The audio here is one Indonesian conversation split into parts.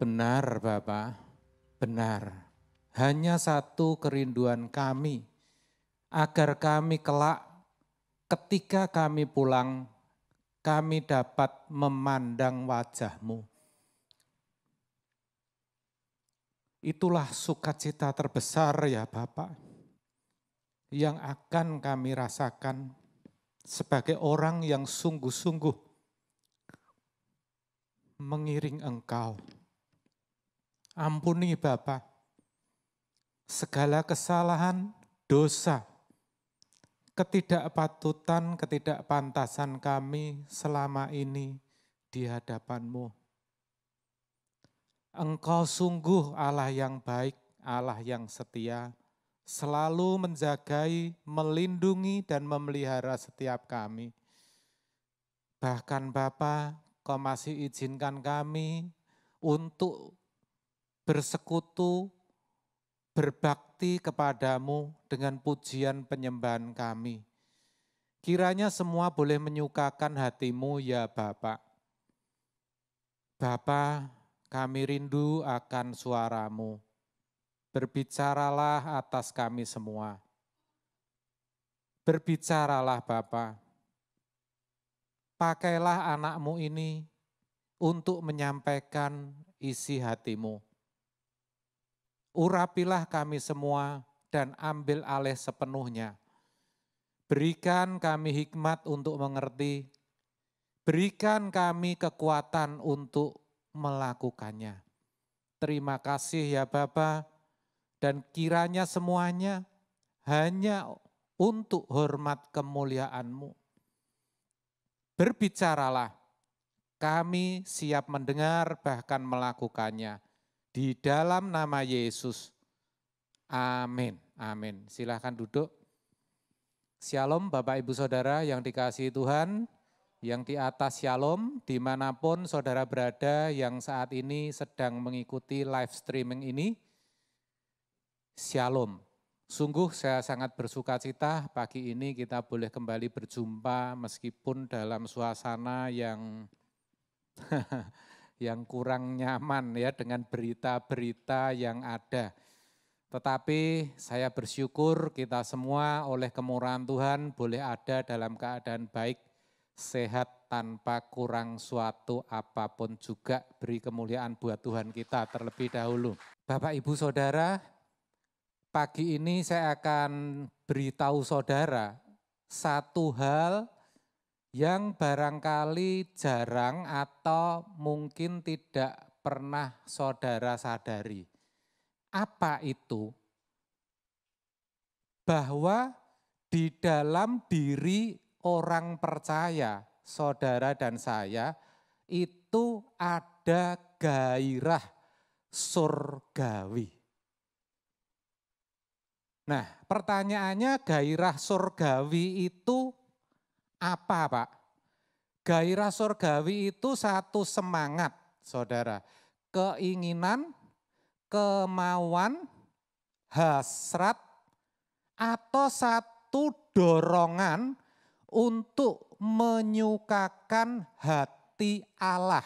Benar Bapak, benar. Hanya satu kerinduan kami, agar kami kelak ketika kami pulang, kami dapat memandang wajah-Mu. Itulah sukacita terbesar ya Bapak, yang akan kami rasakan sebagai orang yang sungguh-sungguh mengiring Engkau. Ampuni Bapa segala kesalahan, dosa, ketidakpatutan, ketidakpantasan kami selama ini di hadapan-Mu. Engkau sungguh Allah yang baik, Allah yang setia, selalu menjagai, melindungi dan memelihara setiap kami. Bahkan Bapa, Kau masih izinkan kami untuk bersekutu, berbakti kepadamu dengan pujian penyembahan kami. Kiranya semua boleh menyukakan hatimu ya Bapa. Bapa, kami rindu akan suaramu. Berbicaralah atas kami semua. Berbicaralah Bapa. Pakailah anakmu ini untuk menyampaikan isi hatimu. Urapilah kami semua dan ambil alih sepenuhnya. Berikan kami hikmat untuk mengerti, berikan kami kekuatan untuk melakukannya. Terima kasih ya Bapa, dan kiranya semuanya hanya untuk hormat kemuliaan-Mu. Berbicaralah, kami siap mendengar bahkan melakukannya. Di dalam nama Yesus, amin, amin. Silahkan duduk. Shalom Bapak Ibu Saudara yang dikasihi Tuhan, yang di atas shalom dimanapun saudara berada yang saat ini sedang mengikuti live streaming ini, shalom. Sungguh saya sangat bersuka cita pagi ini kita boleh kembali berjumpa meskipun dalam suasana yang yang kurang nyaman ya dengan berita-berita yang ada. Tetapi saya bersyukur kita semua oleh kemurahan Tuhan boleh ada dalam keadaan baik, sehat tanpa kurang suatu apapun juga. Beri kemuliaan buat Tuhan kita terlebih dahulu. Bapak Ibu Saudara, pagi ini saya akan beritahu saudara satu hal yang barangkali jarang atau mungkin tidak pernah saudara sadari. Apa itu? Bahwa di dalam diri orang percaya, saudara dan saya, itu ada gairah surgawi. Nah, pertanyaannya gairah surgawi itu apa Pak? Gairah surgawi itu satu semangat saudara, keinginan, kemauan, hasrat, atau satu dorongan untuk menyukakan hati Allah,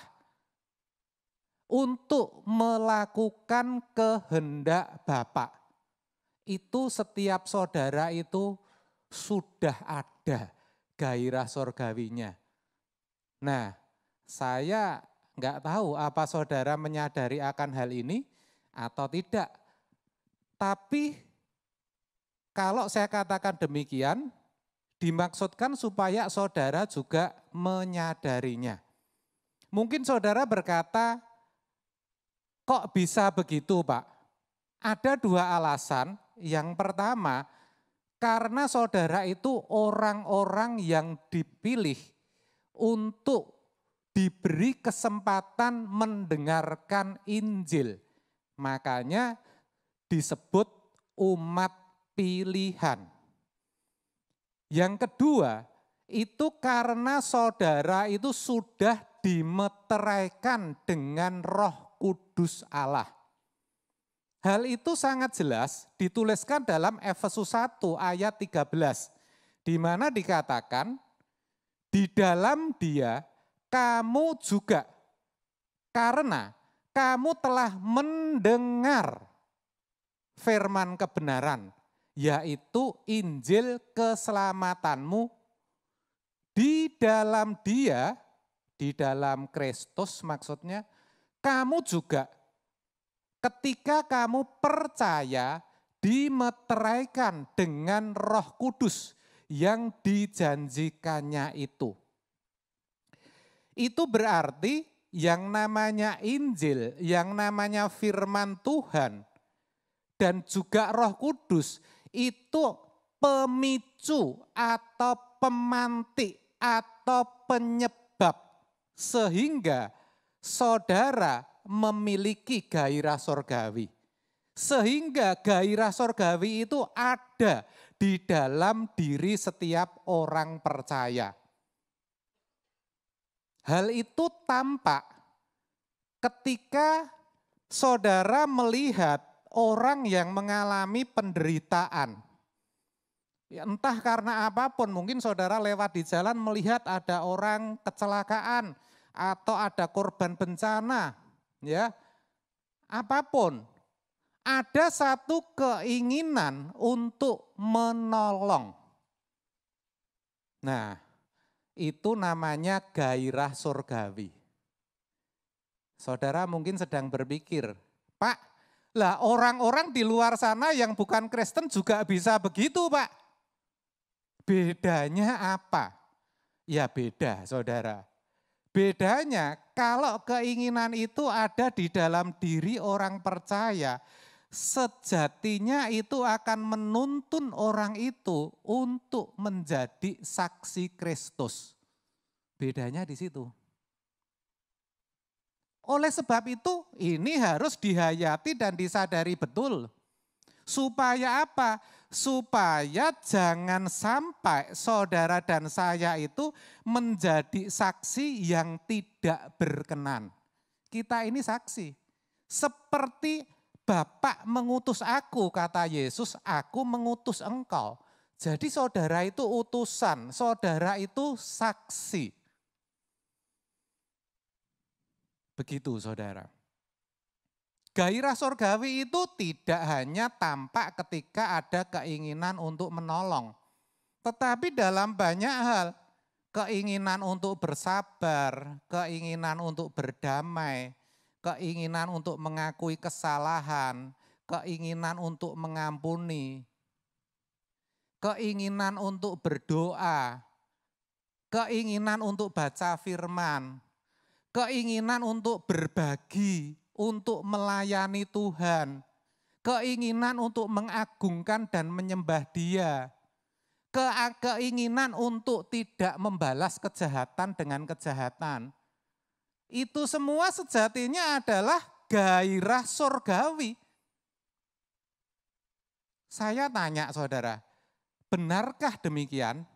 untuk melakukan kehendak Bapa. Itu setiap saudara itu sudah ada gairah surgawinya. Nah, saya enggak tahu apa saudara menyadari akan hal ini atau tidak. Tapi kalau saya katakan demikian, dimaksudkan supaya saudara juga menyadarinya. Mungkin saudara berkata, kok bisa begitu Pak? Ada dua alasan. Yang pertama, karena saudara itu orang-orang yang dipilih untuk diberi kesempatan mendengarkan Injil. Makanya disebut umat pilihan. Yang kedua, itu karena saudara itu sudah dimeteraikan dengan Roh Kudus Allah. Hal itu sangat jelas dituliskan dalam Efesus 1 ayat 13, di mana dikatakan, di dalam Dia kamu juga, karena kamu telah mendengar firman kebenaran, yaitu Injil keselamatanmu di dalam Dia, di dalam Kristus maksudnya, kamu juga ketika kamu percaya dimeteraikan dengan Roh Kudus yang dijanjikannya itu. Itu berarti yang namanya Injil, yang namanya firman Tuhan, dan juga Roh Kudus itu pemicu atau pemantik atau penyebab sehingga saudara memiliki gairah surgawi. Sehingga gairah surgawi itu ada di dalam diri setiap orang percaya. Hal itu tampak ketika saudara melihat orang yang mengalami penderitaan. Ya, entah karena apapun, mungkin saudara lewat di jalan melihat ada orang kecelakaan atau ada korban bencana, ya. Apapun, ada satu keinginan untuk menolong. Nah, itu namanya gairah surgawi. Saudara mungkin sedang berpikir, Pak, lah orang-orang di luar sana yang bukan Kristen juga bisa begitu, Pak. Bedanya apa? Ya beda, saudara. Bedanya kalau keinginan itu ada di dalam diri orang percaya, sejatinya itu akan menuntun orang itu untuk menjadi saksi Kristus. Bedanya di situ. Oleh sebab itu ini harus dihayati dan disadari betul. Supaya apa? Supaya jangan sampai saudara dan saya itu menjadi saksi yang tidak berkenan. Kita ini saksi. Seperti Bapak mengutus aku, kata Yesus, aku mengutus engkau. Jadi saudara itu utusan, saudara itu saksi. Begitu saudara. Gairah surgawi itu tidak hanya tampak ketika ada keinginan untuk menolong. Tetapi dalam banyak hal, keinginan untuk bersabar, keinginan untuk berdamai, keinginan untuk mengakui kesalahan, keinginan untuk mengampuni, keinginan untuk berdoa, keinginan untuk baca firman, keinginan untuk berbagi, untuk melayani Tuhan, keinginan untuk mengagungkan dan menyembah Dia, keinginan untuk tidak membalas kejahatan dengan kejahatan. Itu semua sejatinya adalah gairah surgawi. Saya tanya saudara, benarkah demikian?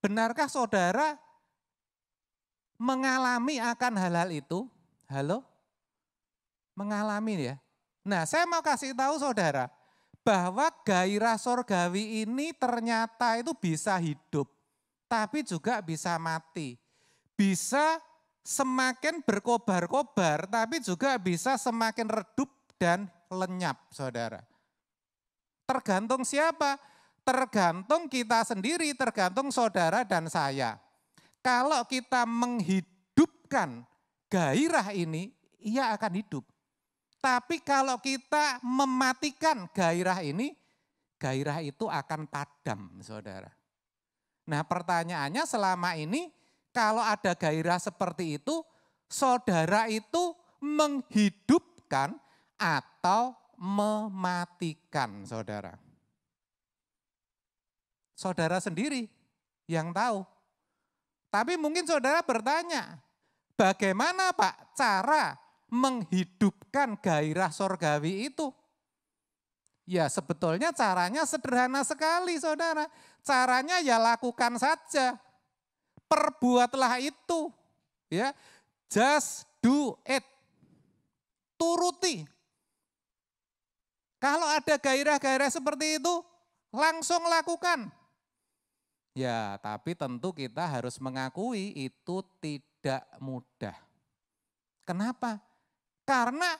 Benarkah saudara mengalami akan hal-hal itu? Halo? Mengalami ya. Nah, saya mau kasih tahu saudara bahwa gairah surgawi ini ternyata itu bisa hidup, tapi juga bisa mati. Bisa semakin berkobar-kobar, tapi juga bisa semakin redup dan lenyap, saudara. Tergantung siapa? Tergantung kita sendiri, tergantung saudara dan saya. Kalau kita menghidupkan gairah ini, ia akan hidup. Tapi kalau kita mematikan gairah ini, gairah itu akan padam, saudara. Nah pertanyaannya selama ini, kalau ada gairah seperti itu, saudara itu menghidupkan atau mematikan, saudara. Saudara sendiri yang tahu. Tapi mungkin saudara bertanya, bagaimana Pak cara menghidupkan gairah surgawi itu? Ya sebetulnya caranya sederhana sekali saudara. Caranya ya lakukan saja. Perbuatlah itu. Ya, just do it. Turuti. Kalau ada gairah-gairah seperti itu, langsung lakukan. Ya, tapi tentu kita harus mengakui itu tidak mudah. Kenapa? Karena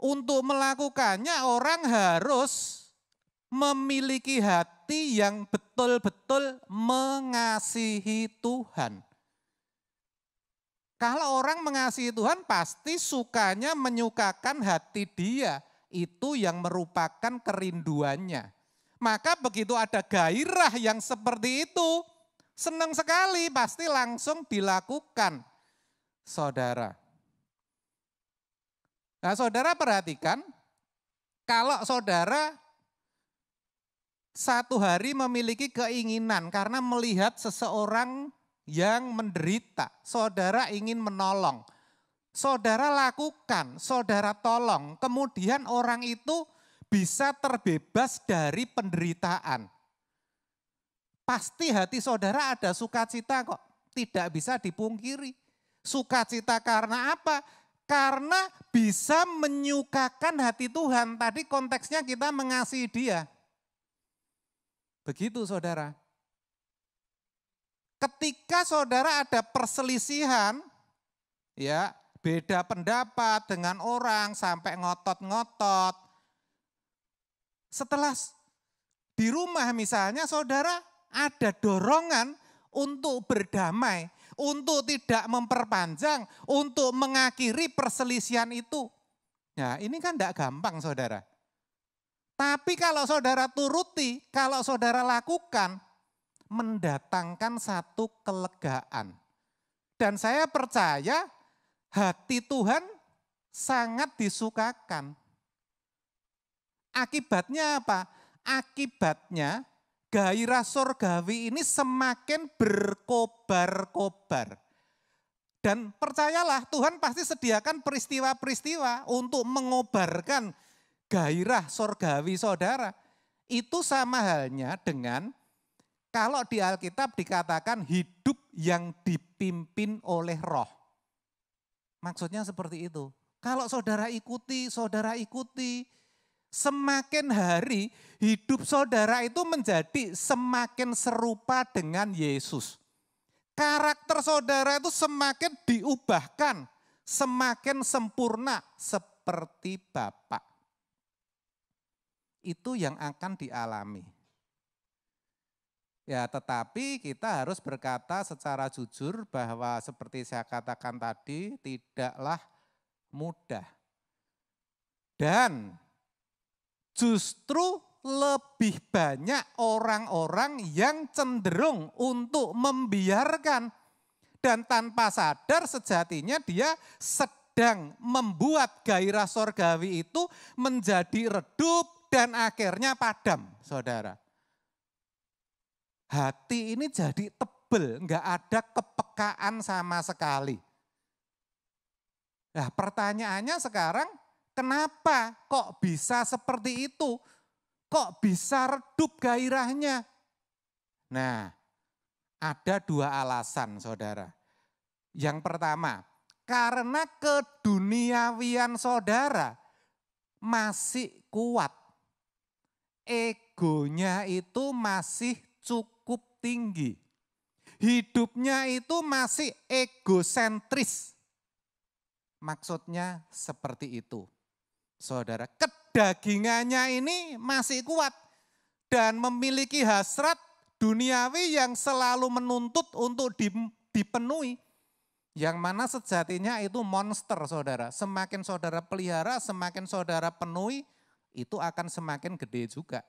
untuk melakukannya orang harus memiliki hati yang betul-betul mengasihi Tuhan. Kalau orang mengasihi Tuhan pasti sukanya menyukakan hati dia. Itu yang merupakan kerinduannya. Maka begitu ada gairah yang seperti itu, senang sekali pasti langsung dilakukan. Saudara. Nah, saudara perhatikan, kalau saudara satu hari memiliki keinginan karena melihat seseorang yang menderita, saudara ingin menolong, saudara lakukan, saudara tolong, kemudian orang itu bisa terbebas dari penderitaan. Pasti hati saudara ada sukacita kok, tidak bisa dipungkiri. Sukacita karena apa? Karena bisa menyukakan hati Tuhan. Tadi konteksnya kita mengasihi Dia. Begitu saudara. Ketika saudara ada perselisihan, ya beda pendapat dengan orang sampai ngotot-ngotot. Setelah di rumah misalnya saudara ada dorongan untuk berdamai, untuk tidak memperpanjang, untuk mengakhiri perselisihan itu. Nah ini kan tidak gampang saudara. Tapi kalau saudara turuti, kalau saudara lakukan, mendatangkan satu kelegaan. Dan saya percaya hati Tuhan sangat disukakan. Akibatnya apa? Akibatnya gairah surgawi ini semakin berkobar-kobar. Dan percayalah Tuhan pasti sediakan peristiwa-peristiwa untuk mengobarkan gairah surgawi saudara. Itu sama halnya dengan kalau di Alkitab dikatakan hidup yang dipimpin oleh roh. Maksudnya seperti itu. Kalau saudara ikuti, semakin hari hidup saudara itu menjadi semakin serupa dengan Yesus. Karakter saudara itu semakin diubahkan, semakin sempurna seperti Bapa. Itu yang akan dialami. Ya, tetapi kita harus berkata secara jujur bahwa seperti saya katakan tadi tidaklah mudah. Dan justru lebih banyak orang-orang yang cenderung untuk membiarkan dan tanpa sadar sejatinya dia sedang membuat gairah surgawi itu menjadi redup dan akhirnya padam, saudara. Hati ini jadi tebel, enggak ada kepekaan sama sekali. Nah pertanyaannya sekarang, kenapa kok bisa seperti itu? Kok bisa redup gairahnya? Nah, ada dua alasan saudara. Yang pertama, karena keduniawian saudara masih kuat. Egonya itu masih cukup tinggi. Hidupnya itu masih egosentris. Maksudnya seperti itu. Saudara, kedagingannya ini masih kuat dan memiliki hasrat duniawi yang selalu menuntut untuk dipenuhi. Yang mana sejatinya itu monster saudara. Semakin saudara pelihara, semakin saudara penuhi, itu akan semakin gede juga.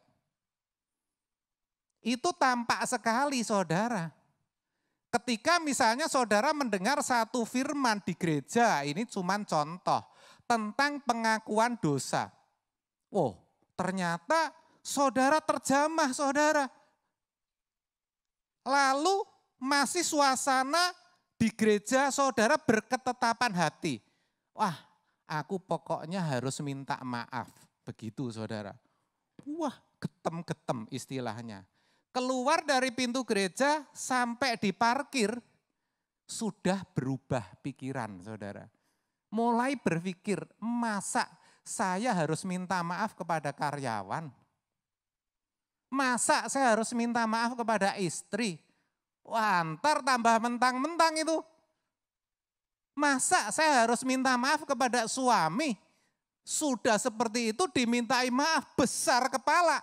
Itu tampak sekali saudara. Ketika misalnya saudara mendengar satu firman di gereja, ini cuma contoh, tentang pengakuan dosa. Oh, ternyata saudara terjamah saudara. Lalu masih suasana di gereja saudara berketetapan hati. Wah, aku pokoknya harus minta maaf. Begitu saudara. Wah, getem-getem istilahnya. Keluar dari pintu gereja sampai di parkir sudah berubah pikiran saudara. Mulai berpikir, masa saya harus minta maaf kepada karyawan? Masa saya harus minta maaf kepada istri? Wah, ntar tambah mentang-mentang itu. Masa saya harus minta maaf kepada suami? Sudah seperti itu dimintai maaf, besar kepala.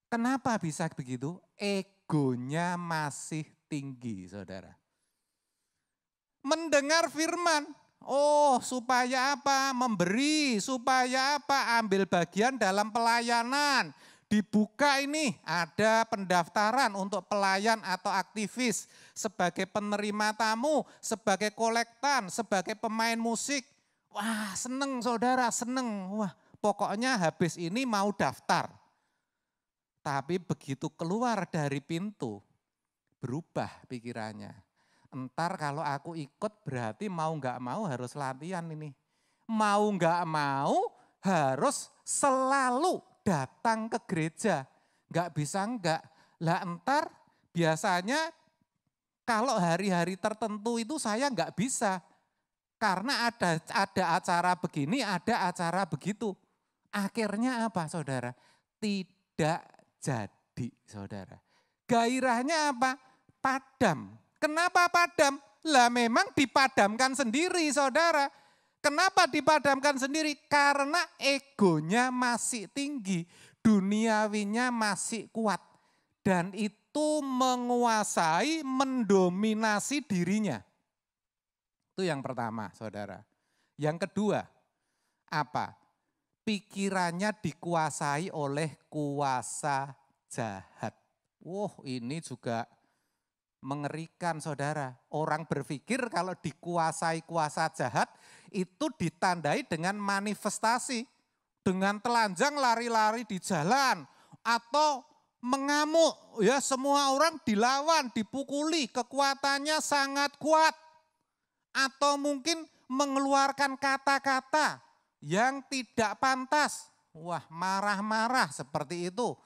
Kenapa bisa begitu? Egonya masih tinggi, saudara. Mendengar firman, oh supaya apa? Memberi, supaya apa? Ambil bagian dalam pelayanan. Dibuka ini, ada pendaftaran untuk pelayan atau aktivis, sebagai penerima tamu, sebagai kolektan, sebagai pemain musik. Wah seneng saudara, seneng. Wah pokoknya habis ini mau daftar. Tapi begitu keluar dari pintu, berubah pikirannya. Entar kalau aku ikut berarti mau nggak mau harus latihan ini. Mau nggak mau harus selalu datang ke gereja. Nggak bisa enggak. Lah entar biasanya kalau hari-hari tertentu itu saya nggak bisa. Karena ada acara begini, ada acara begitu. Akhirnya apa saudara? Tidak jadi saudara. Gairahnya apa? Padam. Kenapa padam? Lah memang dipadamkan sendiri saudara. Kenapa dipadamkan sendiri? Karena egonya masih tinggi, duniawinya masih kuat. Dan itu menguasai, mendominasi dirinya. Itu yang pertama saudara. Yang kedua, apa? Pikirannya dikuasai oleh kuasa jahat. Wah ini juga mengerikan saudara. Orang berpikir kalau dikuasai kuasa jahat itu ditandai dengan manifestasi. Dengan telanjang lari-lari di jalan atau mengamuk. Ya semua orang dilawan, dipukuli, kekuatannya sangat kuat. Atau mungkin mengeluarkan kata-kata yang tidak pantas. Wah marah-marah seperti itu.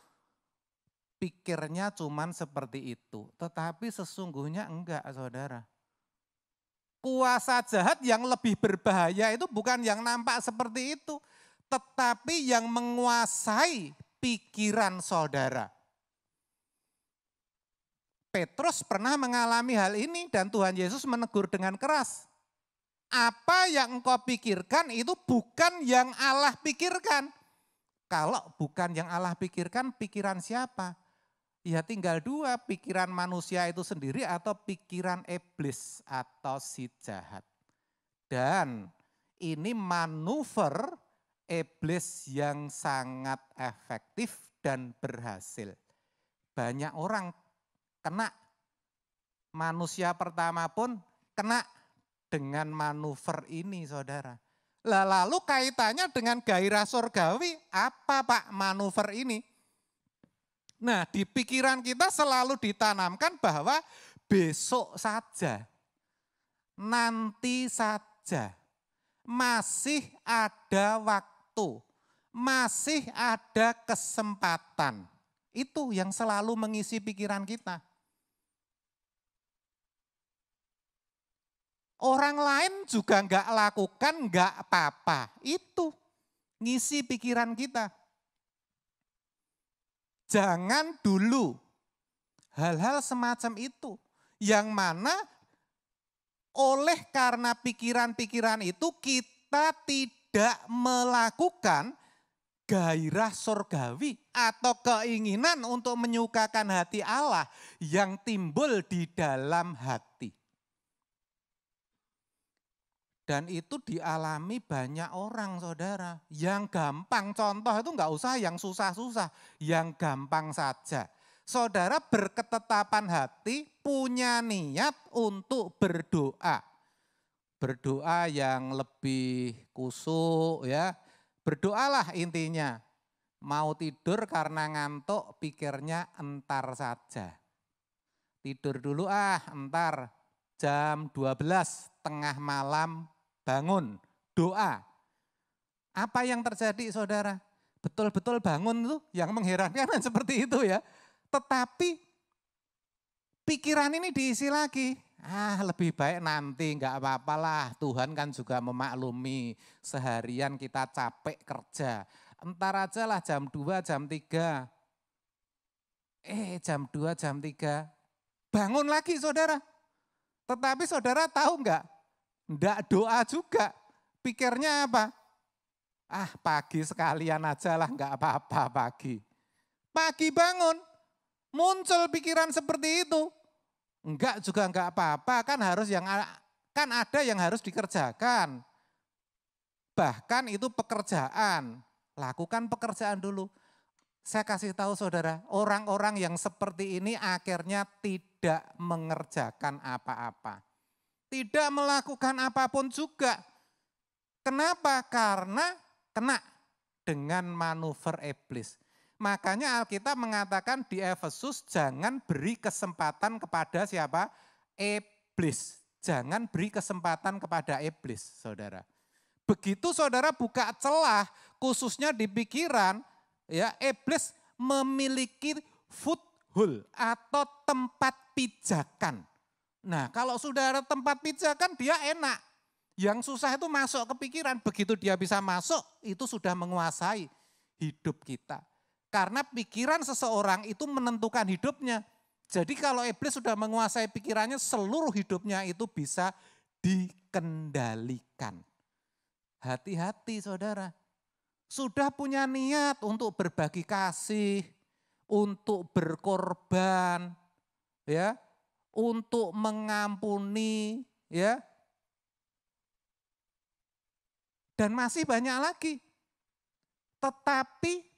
Pikirnya cuman seperti itu. Tetapi sesungguhnya enggak saudara. Kuasa jahat yang lebih berbahaya itu bukan yang nampak seperti itu. Tetapi yang menguasai pikiran saudara. Petrus pernah mengalami hal ini dan Tuhan Yesus menegur dengan keras. Apa yang engkau pikirkan itu bukan yang Allah pikirkan. Kalau bukan yang Allah pikirkan, pikiran siapa? Ya tinggal dua, pikiran manusia itu sendiri atau pikiran iblis atau si jahat. Dan ini manuver iblis yang sangat efektif dan berhasil. Banyak orang kena, manusia pertama pun kena dengan manuver ini saudara. Lalu kaitannya dengan gairah surgawi, apa Pak manuver ini? Nah di pikiran kita selalu ditanamkan bahwa besok saja, nanti saja, masih ada waktu, masih ada kesempatan. Itu yang selalu mengisi pikiran kita. Orang lain juga enggak lakukan, enggak apa-apa. Itu ngisi pikiran kita. Jangan dulu hal-hal semacam itu. Yang mana oleh karena pikiran-pikiran itu kita tidak melakukan gairah surgawi atau keinginan untuk menyukakan hati Allah yang timbul di dalam hati. Dan itu dialami banyak orang saudara. Yang gampang, contoh itu enggak usah yang susah-susah, yang gampang saja. Saudara berketetapan hati, punya niat untuk berdoa. Berdoa yang lebih kusuk ya. Berdoalah intinya. Mau tidur karena ngantuk, pikirnya entar saja. Tidur dulu entar jam 12 tengah malam bangun, doa. Apa yang terjadi saudara? Betul-betul bangun tuh yang mengherankan kan seperti itu ya. Tetapi pikiran ini diisi lagi. Lebih baik nanti enggak apa-apalah. Tuhan kan juga memaklumi seharian kita capek kerja. Entar aja lah jam 2, jam 3. Jam 2, jam 3. Bangun lagi saudara. Tetapi saudara tahu enggak? Enggak doa juga. Pikirnya apa? Ah pagi sekalian aja lah, enggak apa-apa pagi. Pagi bangun, muncul pikiran seperti itu. Enggak juga enggak apa-apa, kan ada yang harus dikerjakan. Bahkan itu pekerjaan, lakukan pekerjaan dulu. Saya kasih tahu saudara, orang-orang yang seperti ini akhirnya tidak mengerjakan apa-apa. Tidak melakukan apapun juga. Kenapa? Karena kena dengan manuver iblis. Makanya Alkitab mengatakan di Efesus jangan beri kesempatan kepada siapa? Iblis. Jangan beri kesempatan kepada iblis, saudara. Begitu saudara buka celah, khususnya di pikiran, ya iblis memiliki foothold atau tempat pijakan. Nah kalau sudah ada tempat pijakan dia enak. Yang susah itu masuk ke pikiran, begitu dia bisa masuk itu sudah menguasai hidup kita. Karena pikiran seseorang itu menentukan hidupnya. Jadi kalau iblis sudah menguasai pikirannya, seluruh hidupnya itu bisa dikendalikan. Hati-hati saudara, sudah punya niat untuk berbagi kasih, untuk berkorban, ya, untuk mengampuni, ya. Dan masih banyak lagi. Tetapi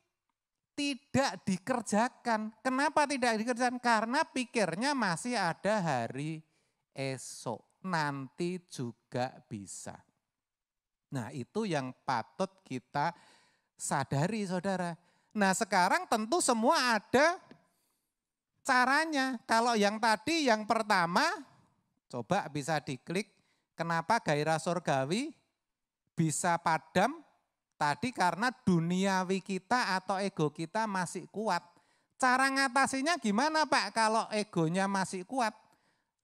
tidak dikerjakan. Kenapa tidak dikerjakan? Karena pikirnya masih ada hari esok. Nanti juga bisa. Nah itu yang patut kita sadari saudara. Nah sekarang tentu semua ada caranya. Kalau yang tadi yang pertama, coba bisa diklik. Kenapa gairah surgawi bisa padam? Tadi karena duniawi kita atau ego kita masih kuat. Cara ngatasinya gimana Pak kalau egonya masih kuat?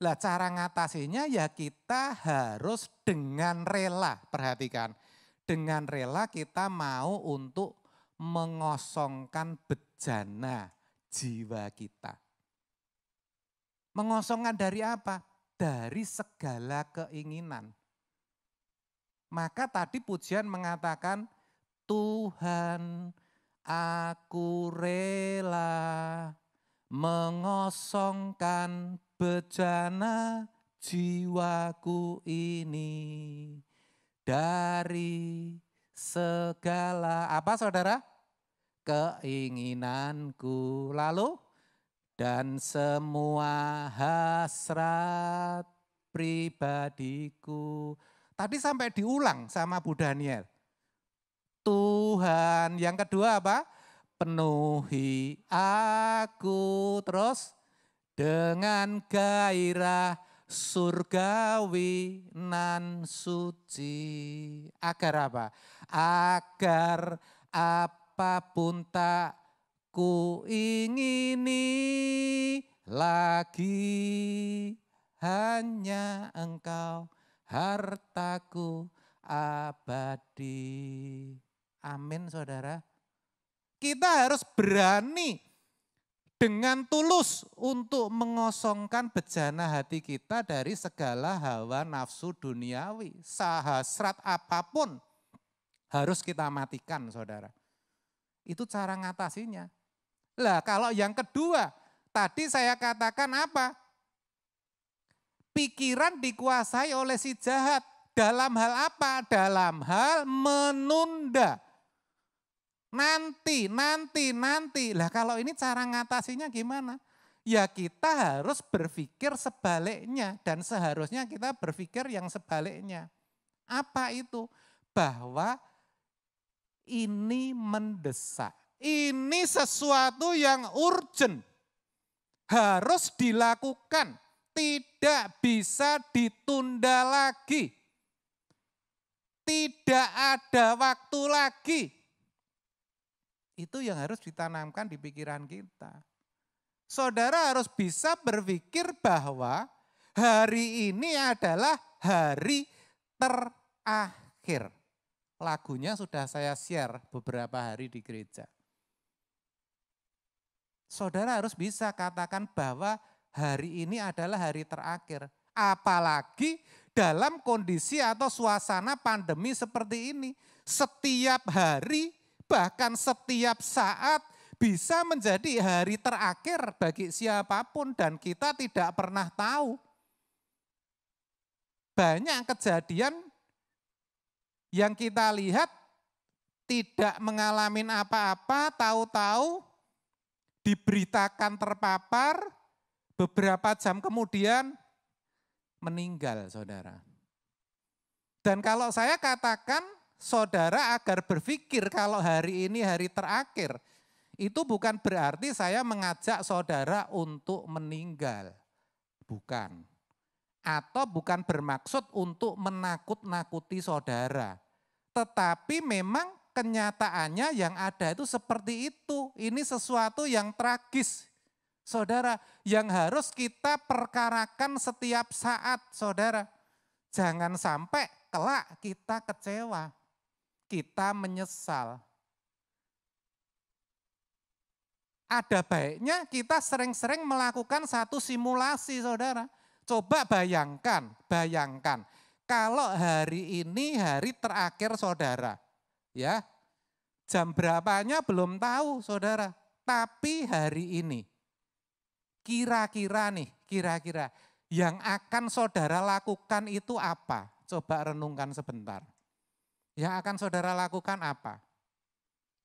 Lah cara ngatasinya ya kita harus dengan rela, perhatikan. Dengan rela kita mau untuk mengosongkan bejana jiwa kita. Mengosongkan dari apa? Dari segala keinginan. Maka tadi pujian mengatakan, Tuhan aku rela mengosongkan bejana jiwaku ini dari segala apa saudara? Keinginanku. Lalu dan semua hasrat pribadiku. Tadi sampai diulang sama Bu Daniel. Tuhan, yang kedua apa? Penuhi aku terus dengan gairah surgawi nan suci. Agar apa? Agar apapun tak ku ingini lagi, hanya Engkau hartaku abadi. Amin saudara. Kita harus berani dengan tulus untuk mengosongkan bejana hati kita dari segala hawa nafsu duniawi. Sahasrat apapun harus kita matikan saudara. Itu cara ngatasinya. Lah kalau yang kedua, tadi saya katakan apa? Pikiran dikuasai oleh si jahat. Dalam hal apa? Dalam hal menunda. Nanti. Lah kalau ini cara ngatasinya gimana? Ya kita harus berpikir sebaliknya dan seharusnya kita berpikir yang sebaliknya. Apa itu? Bahwa ini mendesak. Ini sesuatu yang urgent. Harus dilakukan. Tidak bisa ditunda lagi. Tidak ada waktu lagi. Itu yang harus ditanamkan di pikiran kita. Saudara harus bisa berpikir bahwa hari ini adalah hari terakhir. Lagunya sudah saya share beberapa hari di gereja. Saudara harus bisa katakan bahwa hari ini adalah hari terakhir. Apalagi dalam kondisi atau suasana pandemi seperti ini. Setiap hari, bahkan setiap saat bisa menjadi hari terakhir bagi siapapun dan kita tidak pernah tahu. Banyak kejadian yang kita lihat tidak mengalami apa-apa, tahu-tahu diberitakan terpapar, beberapa jam kemudian meninggal, saudara. Dan kalau saya katakan, saudara agar berpikir kalau hari ini hari terakhir, itu bukan berarti saya mengajak saudara untuk meninggal. Bukan. Atau bukan bermaksud untuk menakut-nakuti saudara. Tetapi memang kenyataannya yang ada itu seperti itu. Ini sesuatu yang tragis, saudara, yang harus kita perkarakan setiap saat, saudara. Jangan sampai kelak kita kecewa, kita menyesal. Ada baiknya kita sering-sering melakukan satu simulasi, saudara. Coba bayangkan kalau hari ini hari terakhir saudara, ya, jam berapanya belum tahu saudara, tapi hari ini, kira-kira yang akan saudara lakukan itu apa? Coba renungkan sebentar. Yang akan saudara lakukan apa?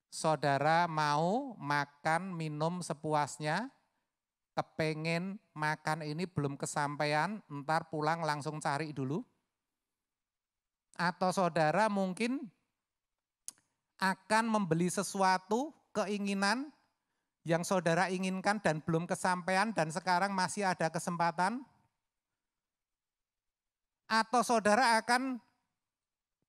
Saudara mau makan, minum sepuasnya, kepengen makan ini belum kesampaian, ntar pulang langsung cari dulu. Atau saudara mungkin akan membeli sesuatu, keinginan yang saudara inginkan dan belum kesampaian dan sekarang masih ada kesempatan. Atau saudara akan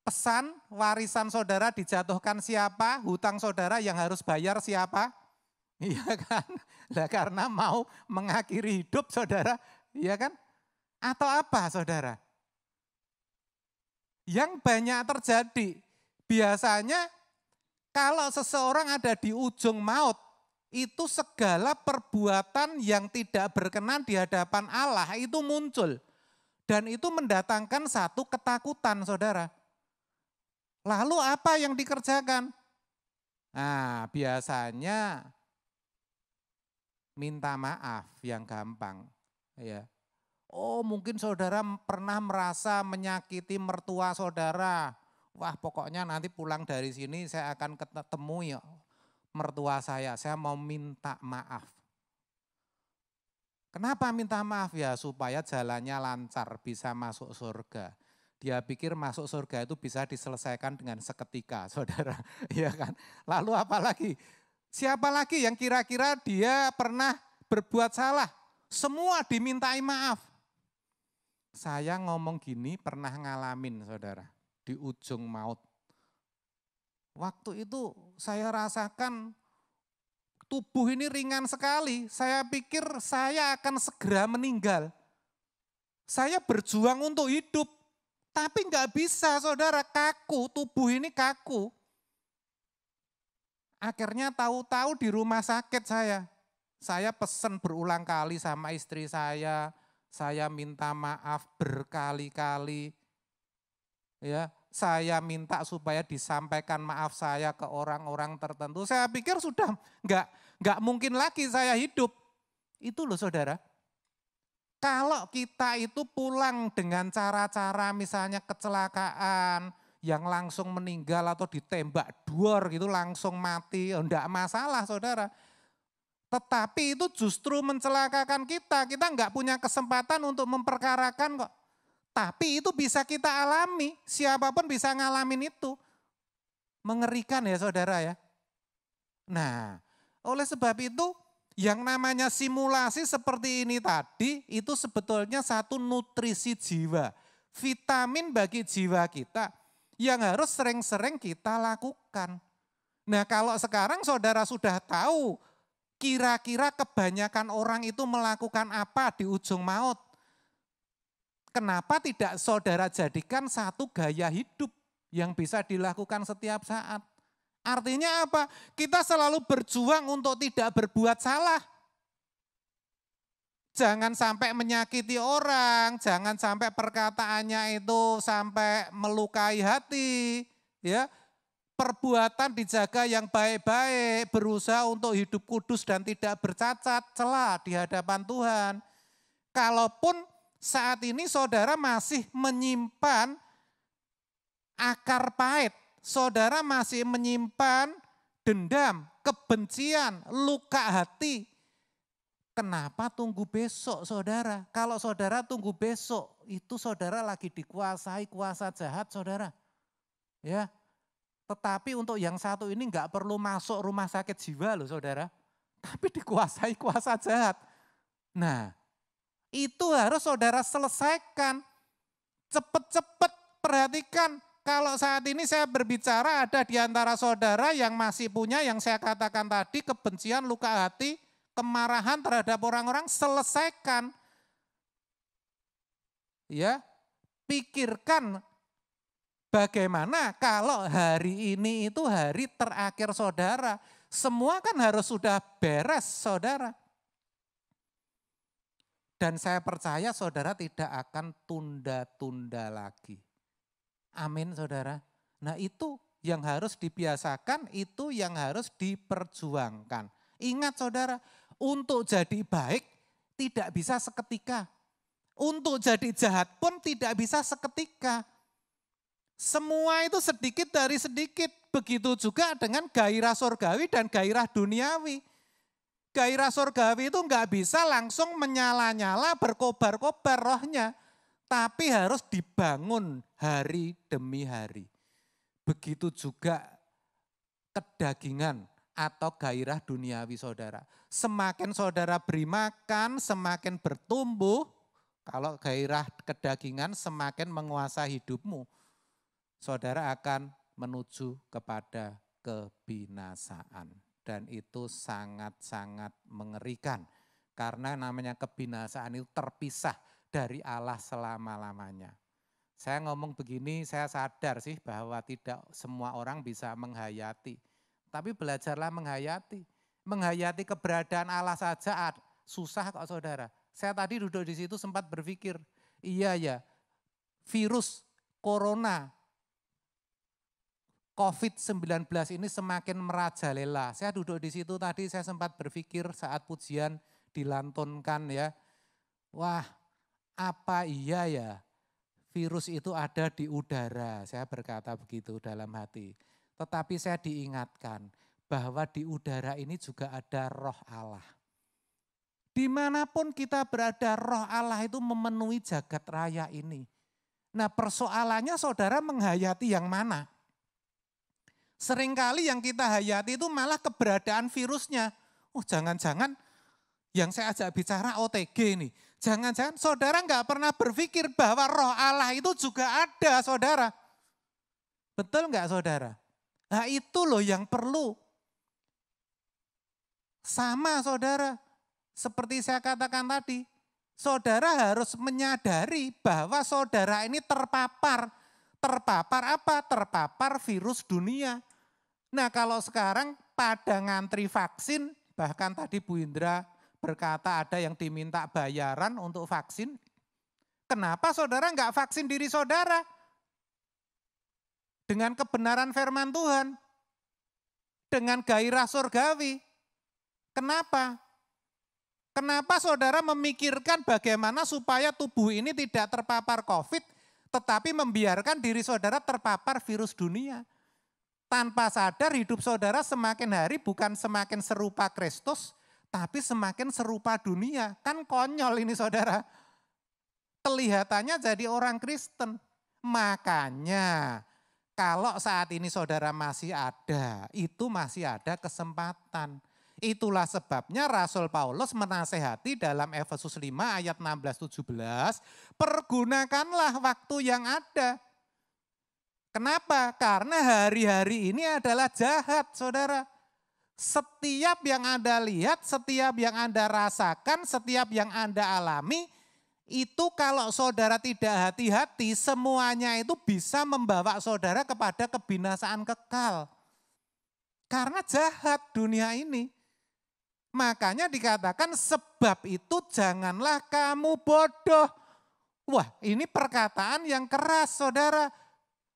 pesan warisan saudara dijatuhkan siapa, hutang saudara yang harus bayar siapa. Iya kan? Nah, karena mau mengakhiri hidup saudara, iya kan? Atau apa saudara? Yang banyak terjadi, biasanya kalau seseorang ada di ujung maut, itu segala perbuatan yang tidak berkenan di hadapan Allah itu muncul. Dan itu mendatangkan satu ketakutan saudara. Lalu apa yang dikerjakan? Nah, biasanya minta maaf yang gampang, ya. Oh, mungkin saudara pernah merasa menyakiti mertua saudara. Wah, pokoknya nanti pulang dari sini saya akan ketemu ya mertua saya mau minta maaf. Kenapa minta maaf ya? Supaya jalannya lancar, bisa masuk surga. Dia pikir masuk surga itu bisa diselesaikan dengan seketika, saudara. Ya kan? Lalu apa lagi? Siapa lagi yang kira-kira dia pernah berbuat salah? Semua dimintai maaf. Saya ngomong gini pernah ngalamin saudara, di ujung maut. Waktu itu saya rasakan tubuh ini ringan sekali. Saya pikir saya akan segera meninggal. Saya berjuang untuk hidup, tapi enggak bisa saudara, kaku, tubuh ini kaku. Akhirnya tahu-tahu di rumah sakit saya pesan berulang kali sama istri saya minta maaf berkali-kali. Ya, saya minta supaya disampaikan maaf saya ke orang-orang tertentu. Saya pikir sudah enggak mungkin lagi saya hidup. Itu loh saudara. Kalau kita itu pulang dengan cara-cara misalnya kecelakaan, yang langsung meninggal atau ditembak duor gitu langsung mati, enggak masalah saudara. Tetapi itu justru mencelakakan kita enggak punya kesempatan untuk memperkarakan kok. Tapi itu bisa kita alami, siapapun bisa ngalamin itu. Mengerikan ya saudara ya. Nah, oleh sebab itu yang namanya simulasi seperti ini tadi itu sebetulnya satu nutrisi jiwa, vitamin bagi jiwa kita yang harus sering-sering kita lakukan. Nah kalau sekarang saudara sudah tahu kira-kira kebanyakan orang itu melakukan apa di ujung maut. Kenapa tidak saudara jadikan satu gaya hidup yang bisa dilakukan setiap saat? Artinya apa? Kita selalu berjuang untuk tidak berbuat salah. Jangan sampai menyakiti orang, jangan sampai perkataannya itu sampai melukai hati. Ya, perbuatan dijaga yang baik-baik, berusaha untuk hidup kudus dan tidak bercacat celah di hadapan Tuhan. Kalaupun saat ini saudara masih menyimpan akar pahit, saudara masih menyimpan dendam, kebencian, luka hati. Kenapa tunggu besok saudara? Kalau saudara tunggu besok, itu saudara lagi dikuasai kuasa jahat saudara. Ya, tetapi untuk yang satu ini enggak perlu masuk rumah sakit jiwa loh saudara. Tapi dikuasai kuasa jahat. Nah, itu harus saudara selesaikan. Cepat-cepat perhatikan. Kalau saat ini saya berbicara ada di antara saudara yang masih punya yang saya katakan tadi kebencian, luka hati, kemarahan terhadap orang-orang, selesaikan. Ya, pikirkan bagaimana kalau hari ini itu hari terakhir saudara. Semua kan harus sudah beres saudara. Dan saya percaya saudara tidak akan tunda-tunda lagi. Amin saudara. Nah itu yang harus dibiasakan, itu yang harus diperjuangkan. Ingat saudara, untuk jadi baik tidak bisa seketika. Untuk jadi jahat pun tidak bisa seketika. Semua itu sedikit dari sedikit. Begitu juga dengan gairah surgawi dan gairah duniawi. Gairah surgawi itu enggak bisa langsung menyala-nyala, berkobar-kobar rohnya. Tapi harus dibangun hari demi hari. Begitu juga kedagingan atau gairah duniawi saudara. Semakin saudara beri makan, semakin bertumbuh. Kalau gairah kedagingan semakin menguasai hidupmu. Saudara akan menuju kepada kebinasaan. Dan itu sangat-sangat mengerikan. Karena namanya kebinasaan itu terpisah dari Allah selama-lamanya. Saya ngomong begini, saya sadar sih bahwa tidak semua orang bisa menghayati. Tapi belajarlah menghayati. Menghayati keberadaan Allah saja susah kok saudara. Saya tadi duduk di situ sempat berpikir, iya ya, virus corona, COVID-19 ini semakin merajalela. Saya duduk di situ tadi, saya sempat berpikir saat pujian dilantunkan ya. Wah, apa iya ya virus itu ada di udara. Saya berkata begitu dalam hati. Tetapi saya diingatkan bahwa di udara ini juga ada roh Allah. Dimanapun kita berada, roh Allah itu memenuhi jagat raya ini. Nah persoalannya saudara menghayati yang mana? Seringkali yang kita hayati itu malah keberadaan virusnya. Oh jangan-jangan yang saya ajak bicara OTG nih. Jangan-jangan saudara enggak pernah berpikir bahwa roh Allah itu juga ada saudara. Betul enggak saudara? Nah itu loh yang perlu. Sama saudara, seperti saya katakan tadi. Saudara harus menyadari bahwa saudara ini terpapar. Terpapar apa? Terpapar virus dunia. Nah kalau sekarang pada ngantri vaksin, bahkan tadi Bu Indra berkata ada yang diminta bayaran untuk vaksin. Kenapa saudara enggak vaksin diri saudara? Dengan kebenaran firman Tuhan. Dengan gairah surgawi. Kenapa? Kenapa saudara memikirkan bagaimana supaya tubuh ini tidak terpapar COVID, tetapi membiarkan diri saudara terpapar virus dunia? Tanpa sadar hidup saudara semakin hari bukan semakin serupa Kristus, tapi semakin serupa dunia. Kan konyol ini saudara. Kelihatannya jadi orang Kristen. Makanya kalau saat ini saudara masih ada, itu masih ada kesempatan. Itulah sebabnya Rasul Paulus menasehati dalam Efesus 5 ayat 16-17, pergunakanlah waktu yang ada. Kenapa? Karena hari-hari ini adalah jahat saudara. Setiap yang Anda lihat, setiap yang Anda rasakan, setiap yang Anda alami, itu kalau saudara tidak hati-hati, semuanya itu bisa membawa saudara kepada kebinasaan kekal. Karena jahat dunia ini. Makanya dikatakan sebab itu janganlah kamu bodoh. Wah, ini perkataan yang keras saudara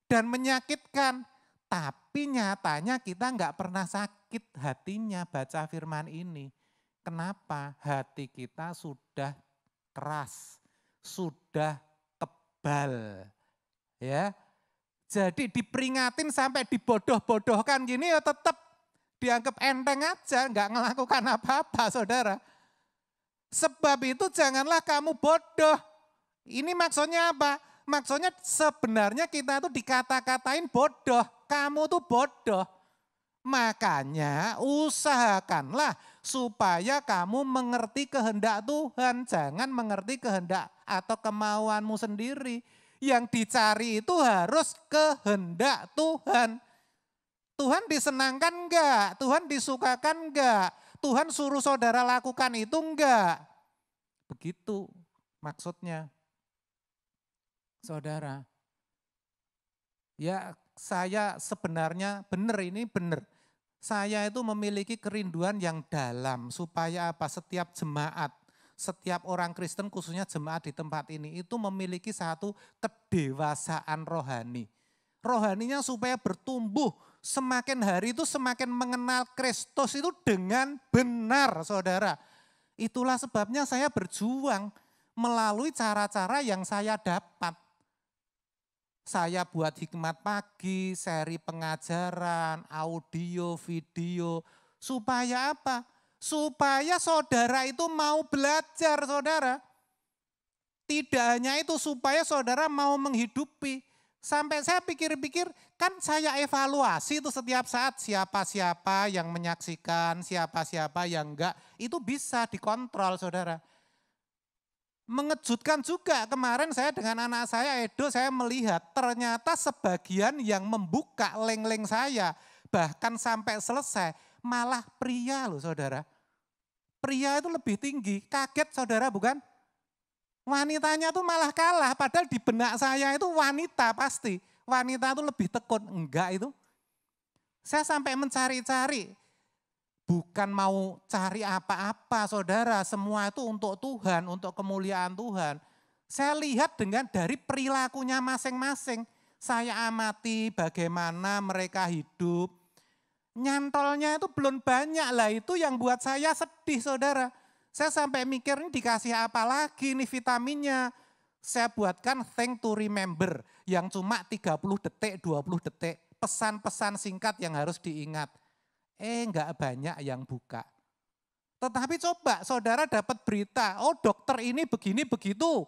dan menyakitkan. Tapi nyatanya kita enggak pernah sakit hatinya baca firman ini. Kenapa? Hati kita sudah keras, sudah tebal. Ya. Jadi diperingatin sampai dibodoh-bodohkan gini ya tetap dianggap enteng aja, enggak melakukan apa-apa saudara. Sebab itu janganlah kamu bodoh. Ini maksudnya apa? Maksudnya sebenarnya kita tuh dikata-katain bodoh, kamu tuh bodoh. Makanya usahakanlah supaya kamu mengerti kehendak Tuhan, jangan mengerti kehendak atau kemauanmu sendiri. Yang dicari itu harus kehendak Tuhan. Tuhan disenangkan enggak? Tuhan disukakan enggak? Tuhan suruh saudara lakukan itu enggak? Begitu maksudnya. Saudara, ya saya sebenarnya benar. Saya itu memiliki kerinduan yang dalam supaya apa? Setiap jemaat, setiap orang Kristen khususnya jemaat di tempat ini itu memiliki satu kedewasaan rohani. Rohaninya supaya bertumbuh semakin hari itu semakin mengenal Kristus itu dengan benar saudara. Itulah sebabnya saya berjuang melalui cara-cara yang saya dapat. Saya buat hikmat pagi, seri pengajaran, audio, video. Supaya apa? Supaya saudara itu mau belajar saudara. Tidak hanya itu supaya saudara mau menghidupi. Sampai saya pikir-pikir kan saya evaluasi itu setiap saat siapa-siapa yang menyaksikan, siapa-siapa yang enggak. Itu bisa dikontrol saudara. Mengejutkan juga kemarin saya dengan anak saya Edo saya melihat ternyata sebagian yang membuka link-link saya bahkan sampai selesai malah pria loh saudara. Pria itu lebih tinggi, kaget saudara bukan? Wanitanya tuh malah kalah padahal di benak saya itu wanita pasti. Wanita itu lebih tekun, enggak itu. Saya sampai mencari-cari. Bukan mau cari apa-apa saudara, semua itu untuk Tuhan, untuk kemuliaan Tuhan. Saya lihat dengan dari perilakunya masing-masing. Saya amati bagaimana mereka hidup. Nyantolnya itu belum banyak lah, itu yang buat saya sedih saudara. Saya sampai mikir ini dikasih apa lagi nih vitaminnya. Saya buatkan think to remember yang cuma 30 detik, 20 detik. Pesan-pesan singkat yang harus diingat. Enggak banyak yang buka. Tetapi coba saudara dapat berita, oh dokter ini begini begitu,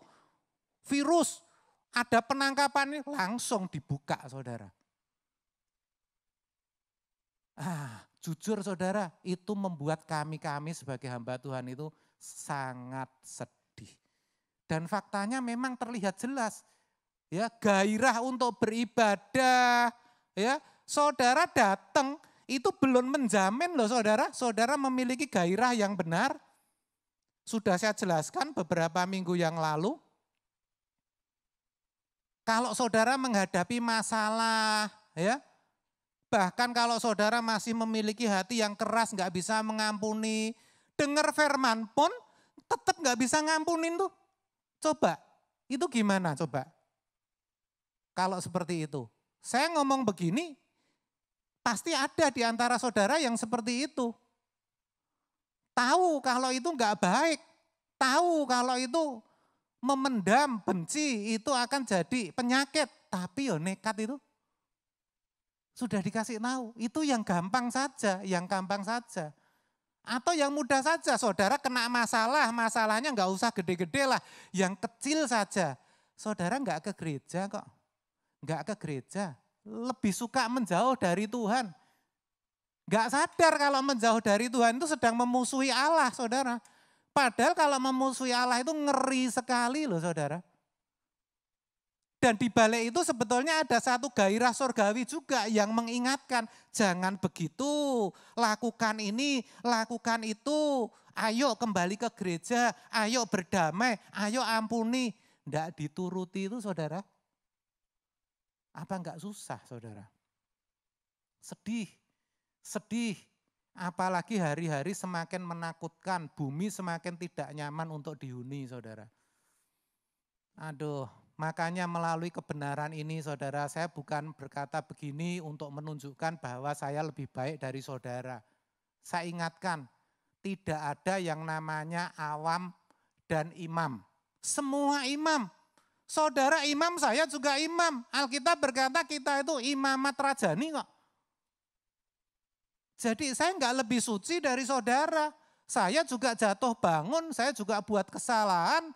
virus, ada penangkapan ini langsung dibuka saudara. Jujur saudara, itu membuat kami sebagai hamba Tuhan itu sangat sedih. Dan faktanya memang terlihat jelas, ya gairah untuk beribadah, ya saudara datang. Itu belum menjamin loh saudara, saudara memiliki gairah yang benar. Sudah saya jelaskan beberapa minggu yang lalu. Kalau saudara menghadapi masalah, ya, bahkan kalau saudara masih memiliki hati yang keras, gak bisa mengampuni, dengar firman pun tetap gak bisa ngampunin tuh. Coba, itu gimana coba? Kalau seperti itu. Saya ngomong begini, pasti ada di antara saudara yang seperti itu. Tahu kalau itu enggak baik. Tahu kalau itu memendam, benci itu akan jadi penyakit. Tapi yo nekat itu. Sudah dikasih tahu. Itu yang gampang saja, Atau yang mudah saja, saudara kena masalah, masalahnya enggak usah gede-gede lah. Yang kecil saja. Saudara enggak ke gereja kok. Enggak ke gereja. Lebih suka menjauh dari Tuhan. Gak sadar kalau menjauh dari Tuhan itu sedang memusuhi Allah saudara. Padahal kalau memusuhi Allah itu ngeri sekali loh saudara. Dan di balik itu sebetulnya ada satu gairah surgawi juga yang mengingatkan. Jangan begitu, lakukan ini, lakukan itu. Ayo kembali ke gereja, ayo berdamai, ayo ampuni. Enggak dituruti itu saudara. Apa enggak susah saudara? Sedih. Apalagi hari-hari semakin menakutkan, bumi semakin tidak nyaman untuk dihuni, saudara. Aduh, makanya melalui kebenaran ini, saudara, saya bukan berkata begini untuk menunjukkan bahwa saya lebih baik dari saudara. Saya ingatkan, tidak ada yang namanya awam dan imam. Semua imam. Saudara imam, saya juga imam. Alkitab berkata kita itu imamat rajani kok. Jadi saya enggak lebih suci dari saudara. Saya juga jatuh bangun, saya juga buat kesalahan.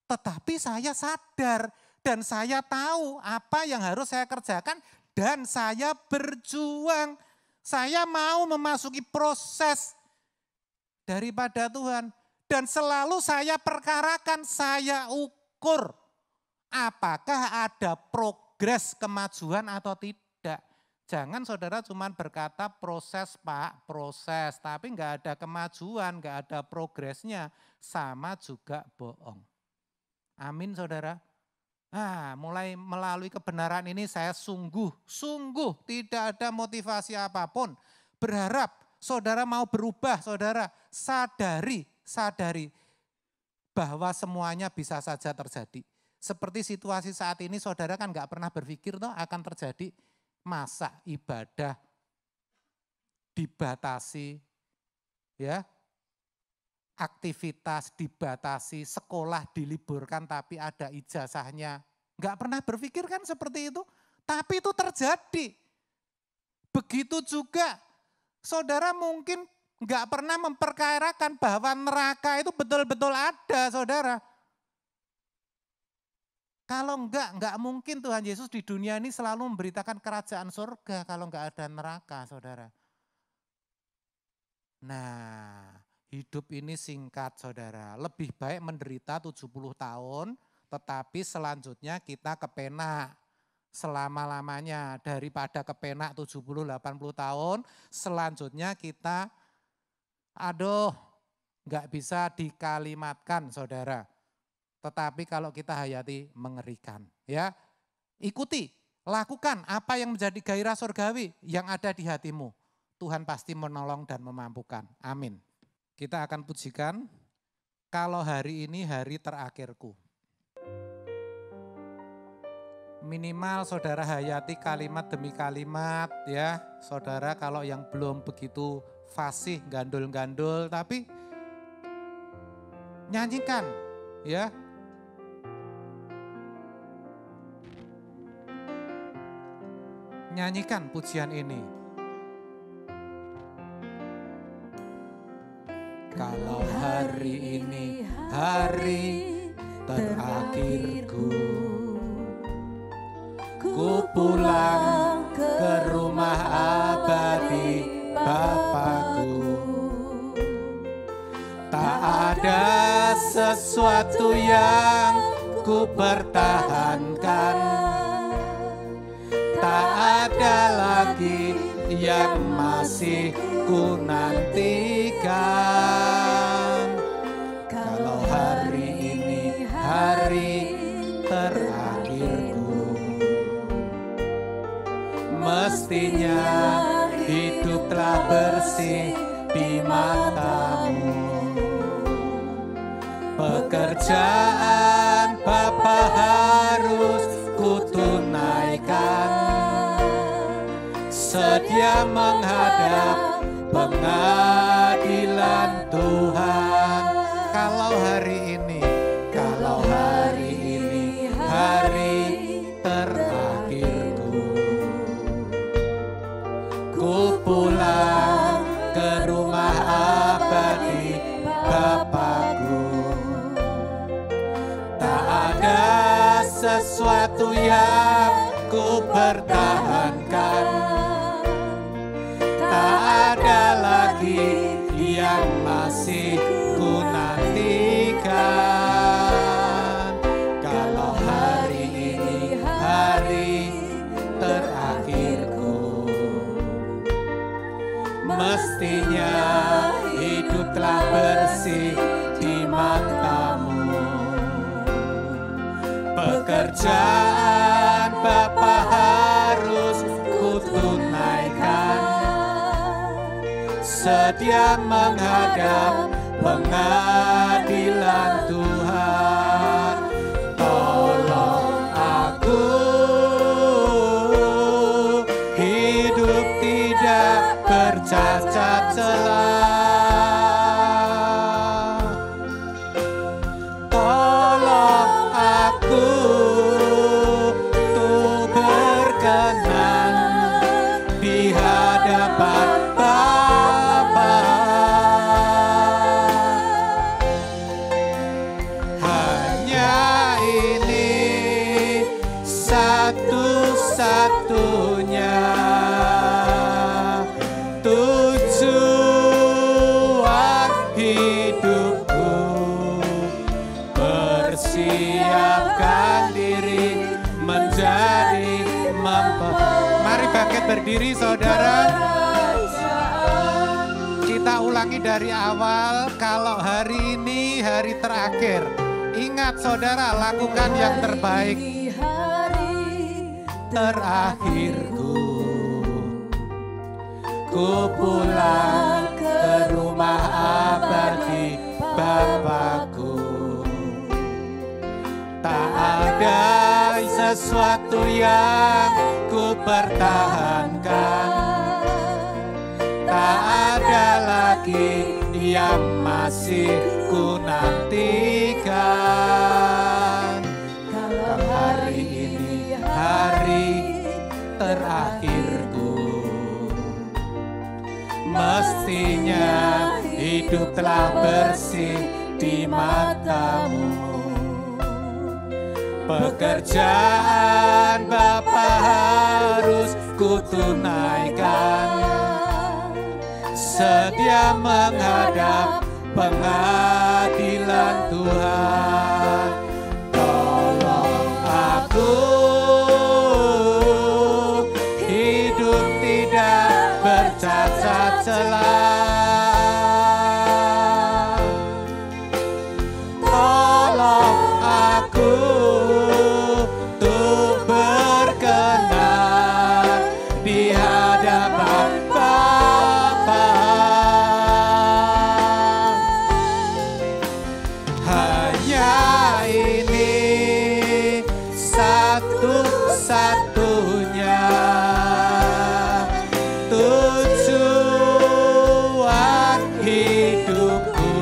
Tetapi saya sadar dan saya tahu apa yang harus saya kerjakan dan saya berjuang. Saya mau memasuki proses daripada Tuhan. Dan selalu saya perkarakan, saya ukur. Apakah ada progres kemajuan atau tidak. Jangan saudara cuma berkata proses Pak, proses. Tapi enggak ada kemajuan, enggak ada progresnya. Sama juga bohong. Amin saudara. Nah, mulai melalui kebenaran ini saya sungguh tidak ada motivasi apapun. Berharap saudara mau berubah, saudara sadari bahwa semuanya bisa saja terjadi. Seperti situasi saat ini saudara kan enggak pernah berpikir toh akan terjadi. Masa ibadah dibatasi, ya, aktivitas dibatasi, sekolah diliburkan tapi ada ijazahnya. Enggak pernah berpikir kan seperti itu, tapi itu terjadi. Begitu juga saudara mungkin enggak pernah memperkirakan bahwa neraka itu betul-betul ada, saudara. Kalau enggak mungkin Tuhan Yesus di dunia ini selalu memberitakan kerajaan surga kalau enggak ada neraka, saudara. Nah, hidup ini singkat, saudara. Lebih baik menderita 70 tahun, tetapi selanjutnya kita kepenak selama-lamanya. Daripada kepenak 70-80 tahun, selanjutnya kita, enggak bisa dikalimatkan, saudara. Tetapi kalau kita hayati mengerikan, ya. Ikuti, lakukan apa yang menjadi gairah surgawi yang ada di hatimu. Tuhan pasti menolong dan memampukan. Amin. Kita akan pujikan, kalau hari ini hari terakhirku. Minimal saudara hayati kalimat demi kalimat, ya. Saudara kalau yang belum begitu fasih, gandul-gandul, tapi nyanyikan, ya. Nyanyikan pujian ini. Kalau hari ini hari terakhirku, ku pulang ke rumah abadi Bapakku. Tak ada sesuatu yang ku pertahankan, tak ada lagi yang masih ku nantikan. Kalau hari ini hari terakhirku, mestinya hidup telah bersih di matamu. Pekerjaan Bapa harus ku tunaikan, sedia menghadap pengadilan Tuhan. Kalau hari ini hari terakhirku, ku pulang ke rumah abadi Bapakku. Tak ada sesuatu yang ku pertahankan, tak ada lagi yang masih ku nantikan. Kalau hari ini hari terakhirku, mestinya hidup telah bersih di matamu. Pekerjaan Bapa harus ku tunaikan, sedia menghadap pengadilan Tuhan. Tolong aku hidup tidak bercacat celah. Tolong aku untuk berkenan di hadapan Bapa. Hanya ini satu-satunya tujuan hidupku, persiapkan diri menjadi Mari bangkit berdiri saudara. Kita ulangi dari awal. Kalau hari ini hari terakhir, ingat saudara, lakukan yang terbaik. Terakhirku, ku pulang ke rumah abadi Bapakku. Tak ada sesuatu yang ku pertahankan, tak ada lagi yang masih ku nantikan. Kalau hari ini hari terakhirku, mestinya hidup telah bersih di matamu. Pekerjaan Bapa harus ku tunaikan, sedia menghadap pengadilan Tuhan. Tolong aku hidup tidak bercacat celah. Tolong aku untuk berkenan di hadapan Bapa. Hanya ini satu-satunya tujuan hidupku,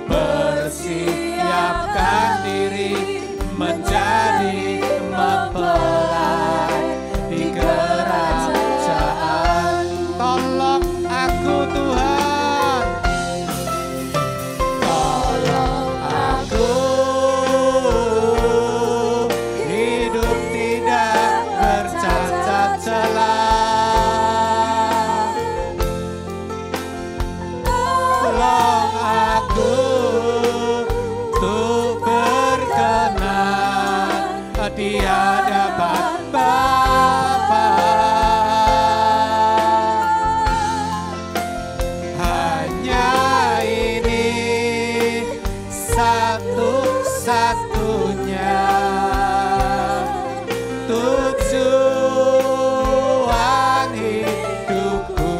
persiapkan diri menjadi mempelai di kerajaan. Tolong aku Tuhan, tolong aku hidup tidak bercacat celah. Tolong aku untuk berkenan di hadapan Bapa. Hanya ini satu-satunya tujuan hidupku,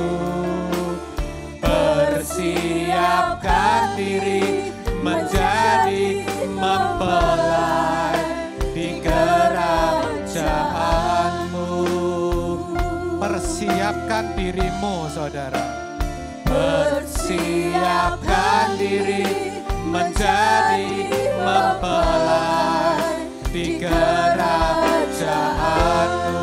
persiapkan diri menjadi mempelai di kerajaanmu. Persiapkan dirimu saudara, persiapkan diri menjadi mempelai di kerajaanmu.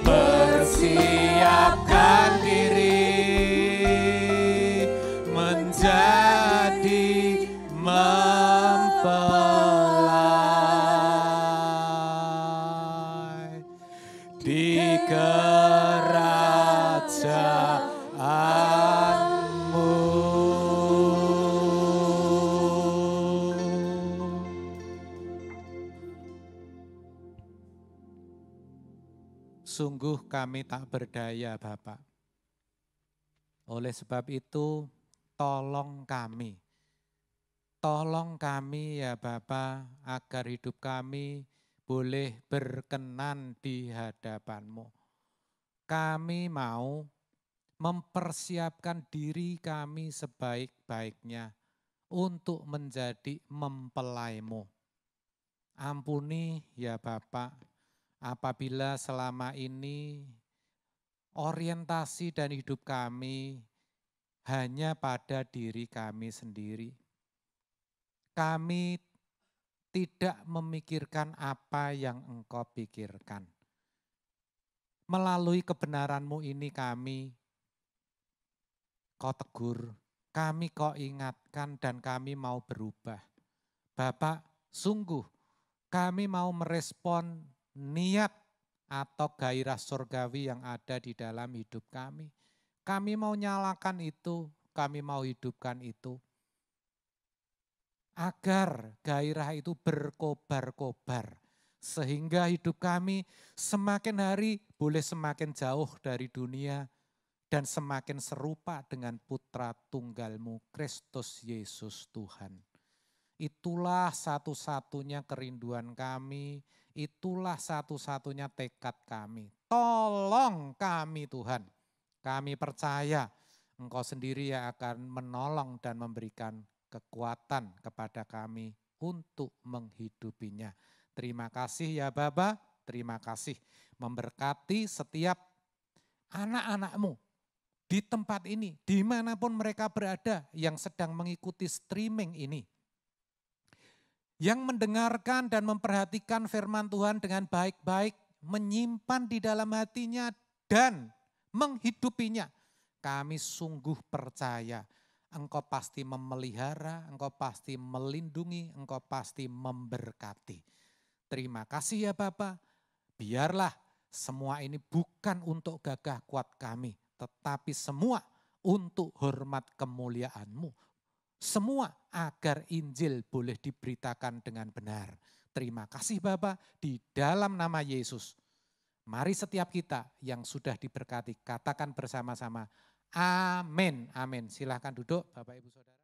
Persiapkan diri menjadi mempelai di kerajaanmu. Sungguh kami tak berdaya Bapak. Oleh sebab itu, tolong kami ya Bapa, agar hidup kami boleh berkenan di hadapan-Mu. Kami mau mempersiapkan diri kami sebaik-baiknya untuk menjadi mempelai-Mu. Ampuni ya Bapak, apabila selama ini orientasi dan hidup kami hanya pada diri kami sendiri. Kami tidak memikirkan apa yang Engkau pikirkan. Melalui kebenaran-Mu ini Kau tegur, kami Kau ingatkan dan kami mau berubah. Bapak, sungguh kami mau merespon niat atau gairah surgawi yang ada di dalam hidup kami. Kami mau nyalakan itu, kami mau hidupkan itu. Agar gairah itu berkobar-kobar. Sehingga hidup kami semakin hari boleh semakin jauh dari dunia dan semakin serupa dengan Putra Tunggal-Mu, Kristus Yesus Tuhan. Itulah satu-satunya kerinduan kami, itulah satu-satunya tekad kami. Tolong kami Tuhan, kami percaya Engkau sendiri yang akan menolong dan memberikan kekuatan kepada kami untuk menghidupinya. Terima kasih ya Bapa, terima kasih memberkati setiap anak-anak-Mu di tempat ini, dimanapun mereka berada yang sedang mengikuti streaming ini. Yang mendengarkan dan memperhatikan firman Tuhan dengan baik-baik, menyimpan di dalam hatinya dan menghidupinya. Kami sungguh percaya Engkau pasti memelihara, Engkau pasti melindungi, Engkau pasti memberkati. Terima kasih ya Bapa. Biarlah semua ini bukan untuk gagah kuat kami, tetapi semua untuk hormat kemuliaan-Mu. Semua agar Injil boleh diberitakan dengan benar. Terima kasih Bapa, di dalam nama Yesus. Mari setiap kita yang sudah diberkati, katakan bersama-sama, amin, amin. Silahkan duduk Bapak Ibu Saudara.